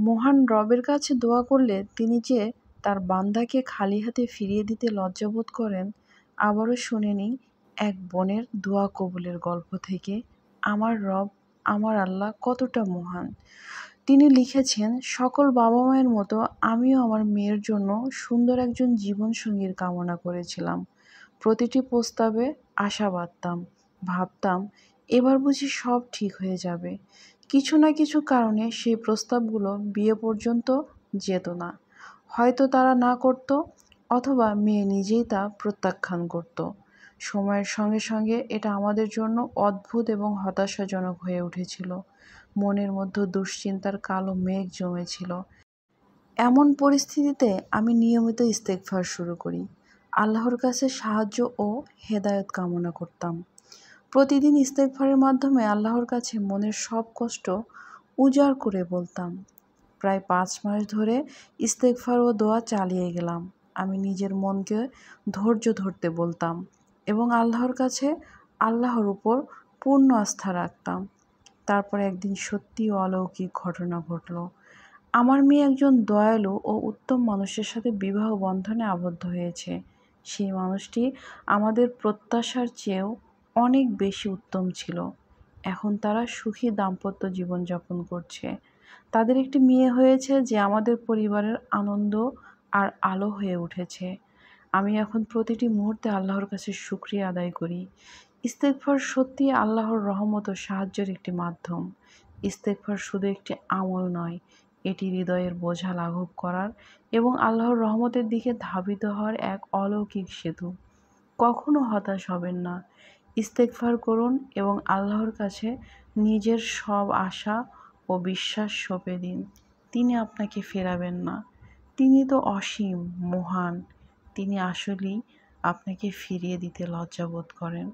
মহান রবের কাছে দোয়া করলে তিনি যে তার বান্দাকে খালি হাতে ফিরিয়ে দিতে লজ্জাবোধ করেন। আবারও শুনে নিই এক বোনের দোয়া কবুলের গল্প থেকে। আমার রব, আমার আল্লাহ কতটা মহান। তিনি লিখেছেন, সকল বাবা মায়ের মতো আমিও আমার মেয়ের জন্য সুন্দর একজন জীবনসঙ্গীর কামনা করেছিলাম। প্রতিটি প্রস্তাবে আশা বাঁধতাম, ভাবতাম এবার বুঝি সব ঠিক হয়ে যাবে। কিছু না কিছু কারণে সেই প্রস্তাবগুলো বিয়ে পর্যন্ত যেত না। হয়তো তারা না করত, অথবা মেয়ে নিজেই তা প্রত্যাখ্যান করত। সময়ের সঙ্গে সঙ্গে এটা আমাদের জন্য অদ্ভুত এবং হতাশাজনক হয়ে উঠেছিল। মনের মধ্যে দুশ্চিন্তার কালো মেঘ জমেছিল। এমন পরিস্থিতিতে আমি নিয়মিত ইস্তেগফার শুরু করি। আল্লাহর কাছে সাহায্য ও হেদায়েত কামনা করতাম। প্রতিদিন ইস্তেগফারের মাধ্যমে আল্লাহর কাছে মনের সব কষ্ট উজাড় করে বলতাম। প্রায় ৫ মাস ধরে ইস্তেগফার ও দোয়া চালিয়ে গেলাম। আমি নিজের মনকে ধৈর্য ধরতে বলতাম এবং আল্লাহর উপর পূর্ণ আস্থা রাখতাম। তারপর একদিন সত্যিই অলৌকিক ঘটনা ঘটল। আমার মেয়ে একজন দয়ালু ও উত্তম মানুষের সাথে বিবাহ বন্ধনে আবদ্ধ হয়েছে। সেই মানুষটি আমাদের প্রত্যাশার চেয়েও অনেক বেশি উত্তম ছিল। এখন তারা সুখী দাম্পত্য জীবনযাপন করছে। তাদের একটি মেয়ে হয়েছে যে আমাদের পরিবারের আনন্দ আর আলো হয়ে উঠেছে। আমি এখন প্রতিটি মুহূর্তে আল্লাহর কাছে শুকরিয়া আদায় করি। ইস্তেগফার সত্যিই আল্লাহর রহমত ও সাহায্যের একটি মাধ্যম। ইস্তেগফার শুধু একটি আমল নয়, এটি হৃদয়ের বোঝা লাঘব করার এবং আল্লাহর রহমতের দিকে ধাবিত হওয়ার এক অলৌকিক সেতু। কখনো হতাশ হবেন না। ইস্তেগফার করুন এবং আল্লাহর কাছে নিজের সব আশা ও বিশ্বাস সঁপে দিন। তিনি আপনাকে ফেরাবেন না। তিনি তো অসীম, মহান। তিনি আসলেই আপনাকে ফিরিয়ে দিতে লজ্জাবোধ করেন।